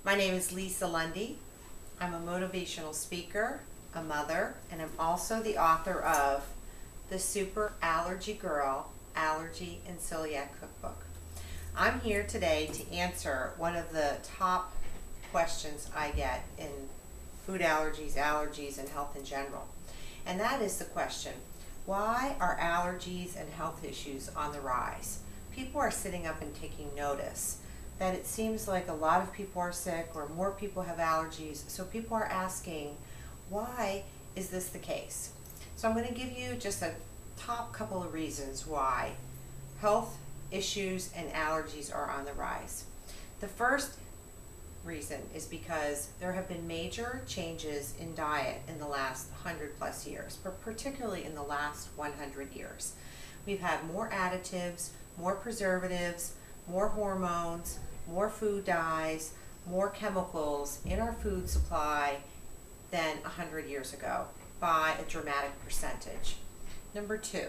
My name is Lisa Lundy. I'm a motivational speaker, a mother, and I'm also the author of The Super Allergy Girl, Allergy and Celiac Cookbook. I'm here today to answer one of the top questions I get in food allergies, and health in general. And that is the question, why are allergies and health issues on the rise? People are sitting up and taking notice that it seems like a lot of people are sick or more people have allergies, so people are asking, why is this the case? So I'm going to give you just a top couple of reasons why health issues and allergies are on the rise. The first reason is because there have been major changes in diet in the last 100+ years, but particularly in the last 100 years. We've had more additives, more preservatives, more hormones, more food dyes, more chemicals in our food supply than 100 years ago by a dramatic percentage. Number two,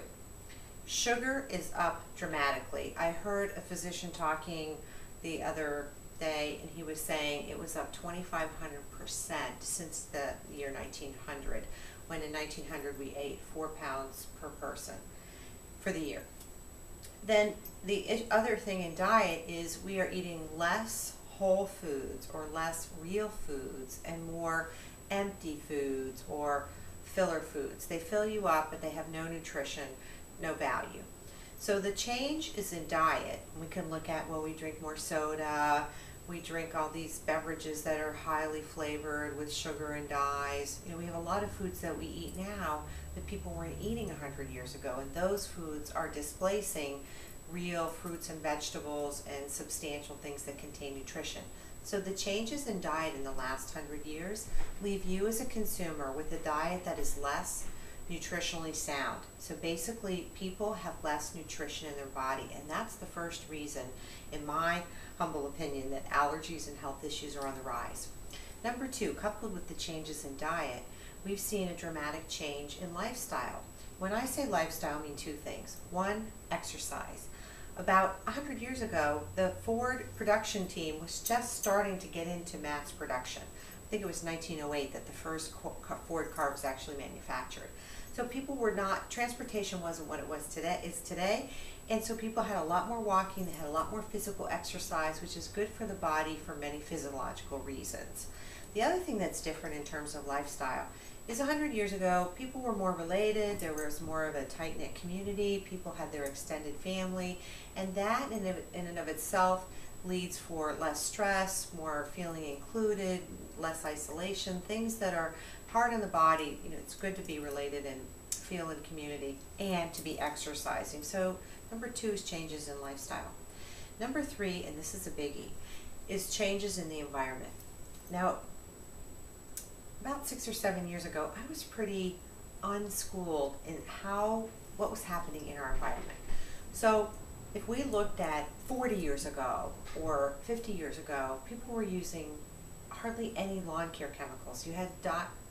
sugar is up dramatically. I heard a physician talking the other day, and he was saying it was up 2,500% since the year 1900, when in 1900 we ate 4 pounds per person for the year. Then the other thing in diet is we are eating less whole foods or less real foods and more empty foods or filler foods. They fill you up, but they have no nutrition, no value. So the change is in diet. We can look at, well, we drink more soda, we drink all these beverages that are highly flavored with sugar and dyes. You know, we have a lot of foods that we eat now that people weren't eating 100 years ago, and those foods are displacing real fruits and vegetables and substantial things that contain nutrition. So the changes in diet in the last 100 years leave you as a consumer with a diet that is less nutritionally sound. So basically people have less nutrition in their body, and that's the first reason, in my humble opinion, that allergies and health issues are on the rise. Number two, coupled with the changes in diet, we've seen a dramatic change in lifestyle. When I say lifestyle, I mean two things. One, exercise. About 100 years ago, the Ford production team was just starting to get into mass production. I think it was 1908 that the first Ford car was actually manufactured. So people were not, transportation wasn't what it was today, and so people had a lot more walking, they had a lot more physical exercise, which is good for the body for many physiological reasons. The other thing that's different in terms of lifestyle is 100 years ago, people were more related, there was more of a tight-knit community, people had their extended family, and that in and of itself leads for less stress, more feeling included, less isolation, things that are hard on the body. You know, it's good to be related and feel in community and to be exercising. So number two is changes in lifestyle. Number three, and this is a biggie, is changes in the environment. Now, about 6 or 7 years ago, I was pretty unschooled in what was happening in our environment. So if we looked at 40 years ago or 50 years ago, people were using hardly any lawn care chemicals. You had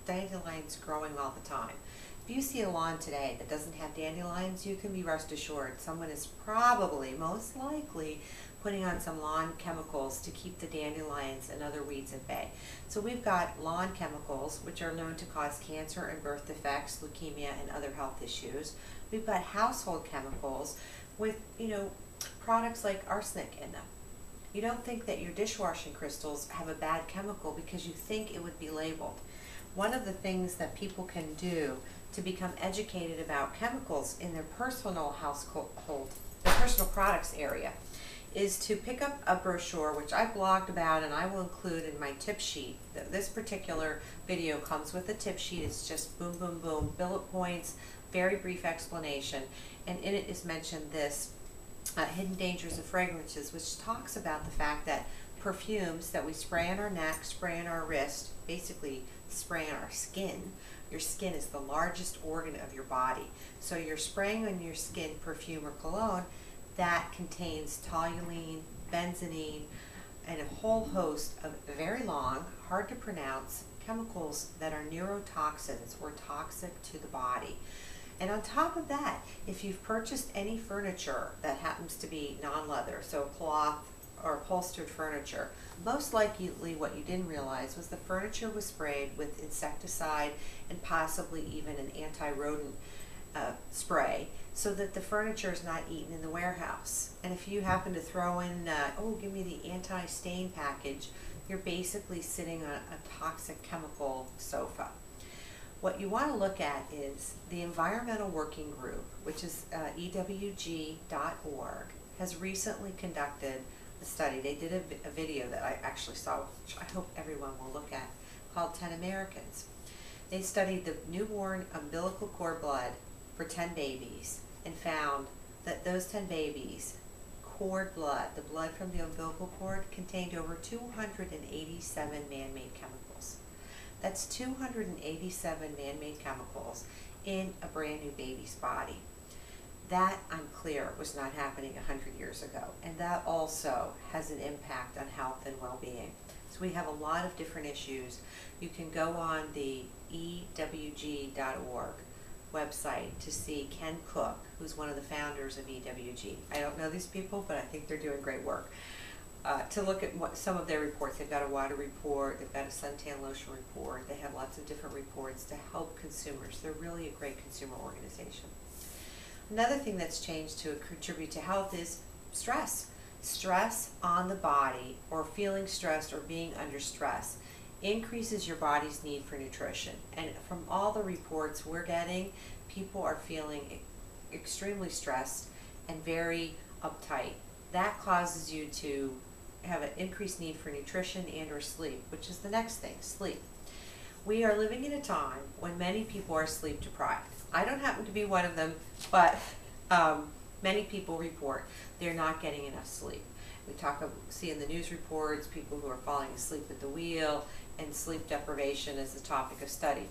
dandelions growing all the time. If you see a lawn today that doesn't have dandelions, you can be rest assured someone is probably, most likely, putting on some lawn chemicals to keep the dandelions and other weeds at bay. So we've got lawn chemicals, which are known to cause cancer and birth defects, leukemia, and other health issues. We've got household chemicals with, products like arsenic in them. You don't think that your dishwashing crystals have a bad chemical because you think it would be labeled. One of the things that people can do to become educated about chemicals in their personal their personal products area, is to pick up a brochure, which I blogged about and I will include in my tip sheet. This particular video comes with a tip sheet. It's just boom, boom, boom, bullet points, very brief explanation, and in it is mentioned this Hidden Dangers of Fragrances, which talks about the fact that perfumes that we spray on our neck, spray on our wrist, basically spray on our skin. Your skin is the largest organ of your body. So you're spraying on your skin perfume or cologne that contains toluene, benzene, and a whole host of very long, hard to pronounce chemicals that are neurotoxins or toxic to the body. And on top of that, if you've purchased any furniture that happens to be non-leather, so cloth, or upholstered furniture, most likely what you didn't realize was the furniture was sprayed with insecticide and possibly even an anti-rodent spray, so that the furniture is not eaten in the warehouse. And if you happen to throw in, oh, give me the anti-stain package, you're basically sitting on a toxic chemical sofa. What you want to look at is the Environmental Working Group, which is ewg.org, has recently conducted a study. They did a video that I actually saw, which I hope everyone will look at, called 10 Americans. They studied the newborn umbilical cord blood for 10 babies and found that those 10 babies' cord blood, the blood from the umbilical cord, contained over 287 man-made chemicals. That's 287 man-made chemicals in a brand new baby's body. That, I'm clear, was not happening 100 years ago, and that also has an impact on health and well-being. So we have a lot of different issues. You can go on the ewg.org website to see Ken Cook, who's one of the founders of EWG. I don't know these people, but I think they're doing great work. To look at some of their reports. They've got a water report, they've got a suntan lotion report, they have lots of different reports to help consumers. They're really a great consumer organization. Another thing that's changed to contribute to health is stress. Stress on the body, or feeling stressed or being under stress, increases your body's need for nutrition. And from all the reports we're getting, people are feeling extremely stressed and very uptight. That causes you to have an increased need for nutrition and or sleep, which is the next thing, sleep. We are living in a time when many people are sleep deprived. I don't happen to be one of them, but many people report they're not getting enough sleep. We see in the news reports people who are falling asleep at the wheel, and sleep deprivation is the topic of study.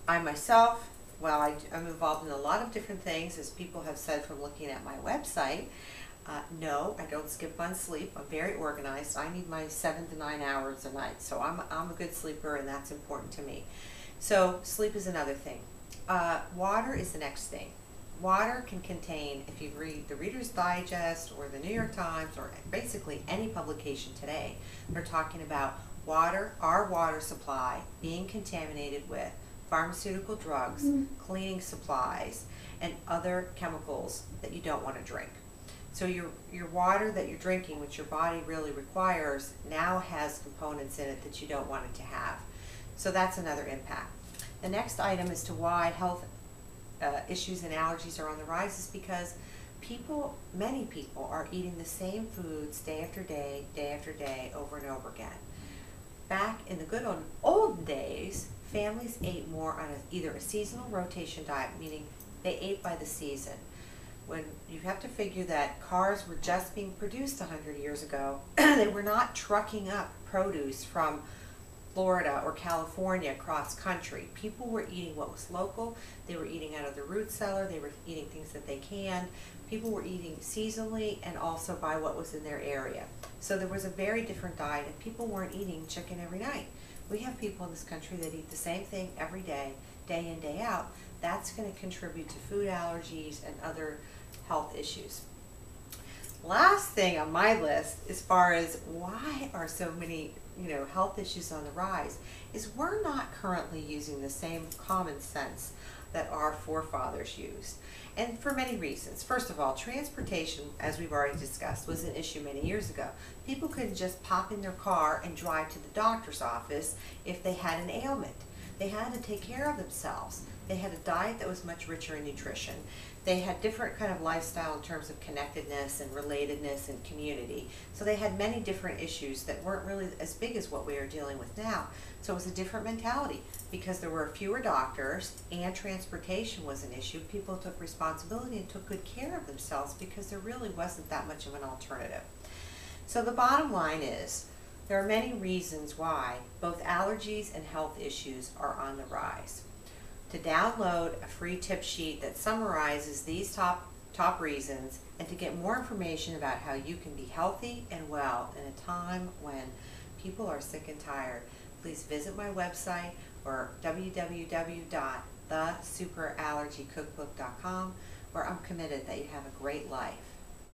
I myself, well, I'm involved in a lot of different things, as people have said from looking at my website. No, I don't skip on sleep. I'm very organized. I need my 7 to 9 hours a night, so I'm a good sleeper, and that's important to me. So sleep is another thing. Water is the next thing. Water can contain, if you read the Reader's Digest or the New York Times or basically any publication today, they're talking about water, our water supply being contaminated with pharmaceutical drugs, cleaning supplies, and other chemicals that you don't want to drink. So your water that you're drinking, which your body really requires, now has components in it that you don't want it to have. So that's another impact. The next item as to why health issues and allergies are on the rise is because many people are eating the same foods day after day, over and over again. Back in the good old days, families ate more on either a seasonal rotation diet, meaning they ate by the season. When you have to figure that cars were just being produced 100 years ago, they were not trucking up produce from Florida or California across country. People were eating what was local. They were eating out of the root cellar. They were eating things that they canned. People were eating seasonally and also by what was in their area. So there was a very different diet, and people weren't eating chicken every night. We have people in this country that eat the same thing every day, day in, day out. That's going to contribute to food allergies and other health issues. Last thing on my list, as far as why are so many health issues on the rise, is we're not currently using the same common sense that our forefathers used. And for many reasons. First of all, transportation, as we've already discussed, was an issue many years ago. People couldn't just pop in their car and drive to the doctor's office if they had an ailment. They had to take care of themselves. They had a diet that was much richer in nutrition. They had different kind of lifestyle in terms of connectedness and relatedness and community. So they had many different issues that weren't really as big as what we are dealing with now. So it was a different mentality because there were fewer doctors and transportation was an issue. People took responsibility and took good care of themselves because there really wasn't that much of an alternative. So the bottom line is there are many reasons why both allergies and health issues are on the rise. To download a free tip sheet that summarizes these top reasons, and to get more information about how you can be healthy and well in a time when people are sick and tired, please visit my website or www.thesuperallergycookbook.com, where I'm committed that you have a great life.